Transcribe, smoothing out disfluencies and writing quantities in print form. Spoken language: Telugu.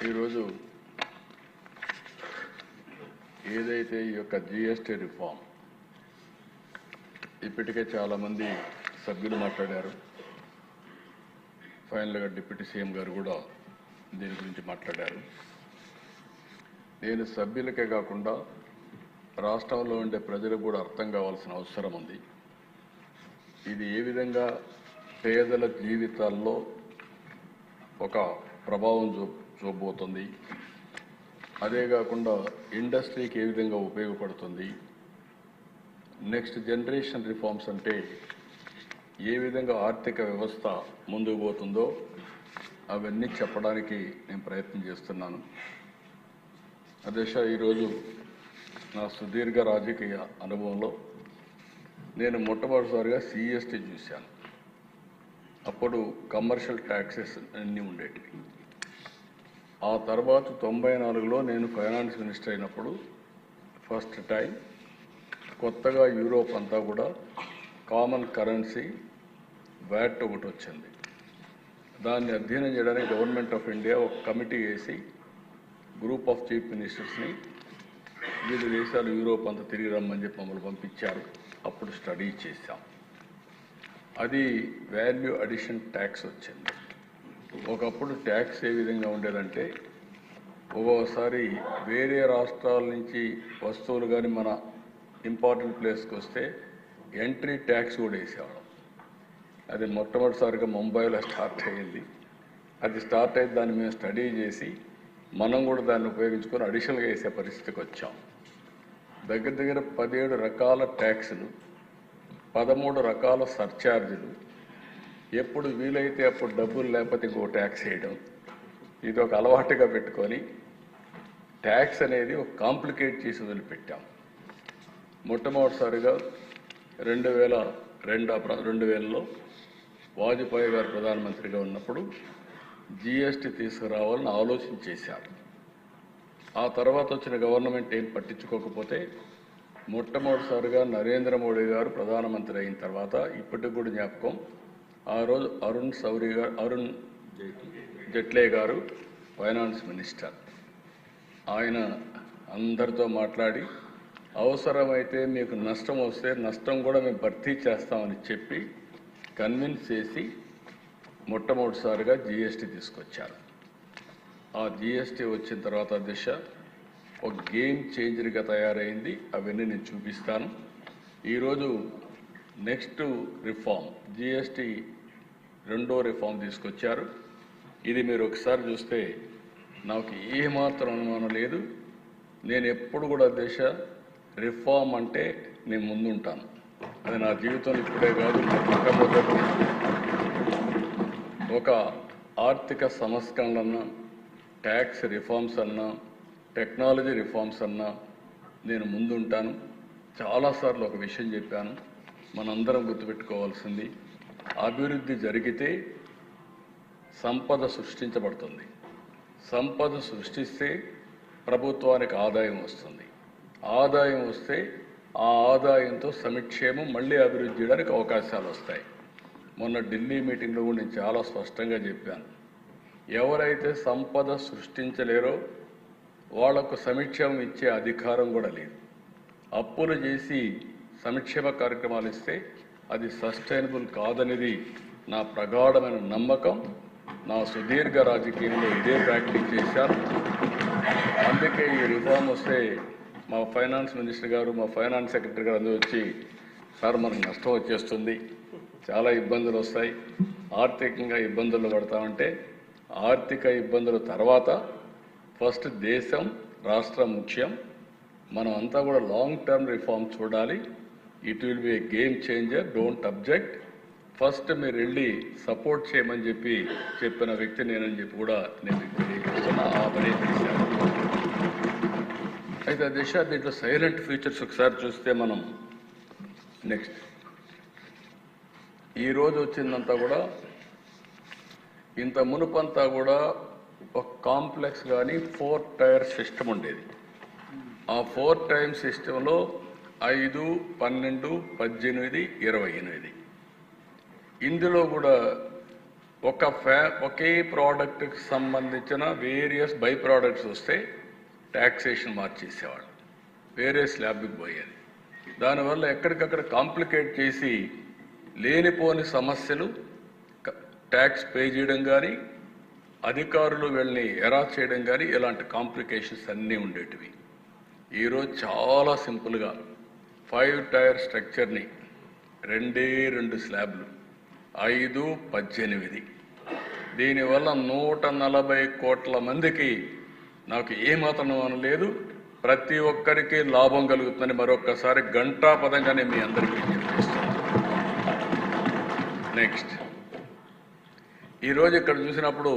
ఈరోజు ఏదైతే ఈ యొక్క జిఎస్టీ రిఫార్మ్ ఇప్పటికే చాలామంది సభ్యులు మాట్లాడారు. ఫైనల్గా డిప్యూటీ సీఎం గారు కూడా దీని గురించి మాట్లాడారు. నేను సభ్యులకే కాకుండా రాష్ట్రంలో ఉండే ప్రజలకు కూడా అర్థం కావాల్సిన అవసరం ఉంది. ఇది ఏ విధంగా పేదల జీవితాల్లో ఒక ప్రభావం చూపబోతుంది, అదే కాకుండా ఇండస్ట్రీకి ఏ విధంగా ఉపయోగపడుతుంది, నెక్స్ట్ జనరేషన్ రిఫార్మ్స్ అంటే ఏ విధంగా ఆర్థిక వ్యవస్థ ముందుకు పోతుందో అవన్నీ చెప్పడానికి నేను ప్రయత్నం చేస్తున్నాను. అధ్యక్ష, ఈరోజు నా సుదీర్ఘ రాజకీయ అనుభవంలో నేను మొట్టమొదటిసారిగా సిఎస్టీ చూశాను. అప్పుడు కమర్షియల్ ట్యాక్సెస్ అన్నీ ఉండేటివి. ఆ తర్వాత 94లో నేను ఫైనాన్స్ మినిస్టర్ అయినప్పుడు ఫస్ట్ టైం కొత్తగా యూరోప్ అంతా కూడా కామన్ కరెన్సీ వ్యాట్ ఒకటి వచ్చింది. దాన్ని అధ్యయనం చేయడానికి గవర్నమెంట్ ఆఫ్ ఇండియా ఒక కమిటీ వేసి గ్రూప్ ఆఫ్ చీఫ్ మినిస్టర్స్ని వివిధ దేశాలు యూరోప్ అంతా తిరిగి రమ్మని చెప్పి మమ్మల్ని పంపించారు. అప్పుడు స్టడీ చేశాం. అది వాల్యూ అడిషన్ ట్యాక్స్ వచ్చింది. ఒకప్పుడు ట్యాక్స్ ఏ విధంగా ఉండేదంటే ఒక్కోసారి వేరే రాష్ట్రాల నుంచి వస్తువులు కానీ మన ఇంపార్టెంట్ ప్లేస్కి వస్తే ఎంట్రీ ట్యాక్స్ కూడా వేసేవాళ్ళం. అది మొట్టమొదటిసారిగా ముంబైలో స్టార్ట్ అయ్యింది. అది స్టార్ట్ అయ్యి దాన్ని మేము స్టడీ చేసి మనం కూడా దాన్ని ఉపయోగించుకొని అడిషనల్గా వేసే పరిస్థితికి వచ్చాం. దగ్గర దగ్గర 17 రకాల ట్యాక్సులు, 13 రకాల సర్ఛార్జీలు, ఎప్పుడు వీలైతే అప్పుడు డబ్బులు లేకపోతే ఇంకో ట్యాక్స్ వేయడం, ఇది ఒక అలవాటుగా పెట్టుకొని ట్యాక్స్ అనేది ఒక కాంప్లికేట్ చేసి వదిలిపెట్టాం. మొట్టమొదటిసారిగా 2002లో వాజ్పేయి గారు ప్రధానమంత్రిగా ఉన్నప్పుడు జిఎస్టీ తీసుకురావాలని ఆలోచన చేశారు. ఆ తర్వాత వచ్చిన గవర్నమెంట్ ఏం పట్టించుకోకపోతే మొట్టమొదటిసారిగా నరేంద్ర మోడీ గారు ప్రధానమంత్రి అయిన తర్వాత ఇప్పటికి కూడా జ్ఞాపకం, ఆ రోజు అరుణ్ జైట్లీ గారు ఫైనాన్స్ మినిస్టర్. ఆయన అందరితో మాట్లాడి అవసరమైతే మీకు నష్టం వస్తే నష్టం కూడా మేము భర్తీ చేస్తామని చెప్పి కన్విన్స్ చేసి మొట్టమొదటిసారిగా జిఎస్టీ తీసుకొచ్చారు. ఆ జిఎస్టీ వచ్చిన తర్వాత దిశ ఒక గేమ్ చేంజర్గా తయారైంది. అవన్నీ నేను చూపిస్తాను. ఈరోజు నెక్స్ట్ రిఫార్మ్ జిఎస్టీ రెండో రిఫార్మ్ తీసుకొచ్చారు. ఇది మీరు ఒకసారి చూస్తే నాకు ఏమాత్రం అనుమానం లేదు. నేను ఎప్పుడు కూడా దిశ రిఫార్మ్ అంటే నేను ముందుంటాను. అది నా జీవితంలో ఇప్పుడే కాదు, మొట్టమొదటి ఒక ఆర్థిక సంస్కరణలన్నా, ట్యాక్స్ రిఫార్మ్స్ అన్నా, టెక్నాలజీ రిఫార్మ్స్ అన్నా నేను ముందుంటాను. చాలాసార్లు ఒక విషయం చెప్పాను, మనందరం గుర్తుపెట్టుకోవాల్సింది అభివృద్ధి జరిగితే సంపద సృష్టించబడుతుంది. సంపద సృష్టిస్తే ప్రభుత్వానికి ఆదాయం వస్తుంది. ఆదాయం వస్తే ఆ ఆదాయంతో సంక్షేమం మళ్ళీ అభివృద్ధి చేయడానికి అవకాశాలు వస్తాయి. మొన్న ఢిల్లీ మీటింగ్లో కూడా నేను చాలా స్పష్టంగా చెప్పాను, ఎవరైతే సంపద సృష్టించలేరో వాళ్లకు సంక్షేమం ఇచ్చే అధికారం కూడా లేదు. అప్పులు చేసి సంక్షేమ కార్యక్రమాలు ఇస్తే అది సస్టైనబుల్ కాదనేది నా ప్రగాఢమైన నమ్మకం. నా సుదీర్ఘ రాజకీయంలో ఇదే ప్రాక్టీస్ చేశాను. అందుకే ఈ రిఫార్మ్ వస్తే మా ఫైనాన్స్ మినిస్టర్ గారు, మా ఫైనాన్స్ సెక్రటరీ గారు అందరూ వచ్చి, సార్ మనకు నష్టం వచ్చేస్తుంది, చాలా ఇబ్బందులు వస్తాయి, ఆర్థికంగా ఇబ్బందులు పడతామంటే ఆర్థిక ఇబ్బందుల తర్వాత ఫస్ట్ దేశం రాష్ట్రం ముఖ్యం. మనం అంతా కూడా లాంగ్ టర్మ్ రిఫార్మ్ చూడాలి. It will be A game changer, don't object. First మీరు వెళ్ళి సపోర్ట్ చేయమని చెప్పిన వ్యక్తి నేనని చెప్పి కూడా నేను తెలియజేస్తున్నా. ఆ పని చేశాను. అయితే దిశ దీంట్లో సైలెంట్ ఫీచర్స్ ఒకసారి చూస్తే మనం నెక్స్ట్ ఈరోజు వచ్చిందంతా కూడా ఇంత మునుపంతా కూడా ఒక కాంప్లెక్స్ కానీ 4 టైర్ సిస్టమ్ ఉండేది. ఆ 4 టైర్ సిస్టంలో 5, 12, 18, 28 ఇందులో కూడా ఒకే ప్రోడక్ట్కి సంబంధించిన వేరియస్ బై ప్రోడక్ట్స్ వస్తే ట్యాక్సేషన్ మార్చేసేవాళ్ళు, వేరే స్లాబ్కి పోయేది. దానివల్ల ఎక్కడికక్కడ కాంప్లికేట్ చేసి లేనిపోని సమస్యలు ట్యాక్స్ పే చేయడం కానీ, అధికారులు వీళ్ళని ఎరాస్ చేయడం కానీ, ఇలాంటి కాంప్లికేషన్స్ అన్నీ ఉండేటివి. ఈరోజు చాలా సింపుల్గా 5 టైర్ స్ట్రక్చర్ని 2 స్లాబ్లు 5, 18. దీనివల్ల 140 కోట్ల మందికి నాకు ఏమాత్రం అనలేదు, ప్రతి ఒక్కరికి లాభం కలుగుతుందని మరొక్కసారి ఘంటాపదంగానే మీ అందరికీ చెప్పేస్తున్నాను. నెక్స్ట్, ఈరోజు ఇక్కడ చూసినప్పుడు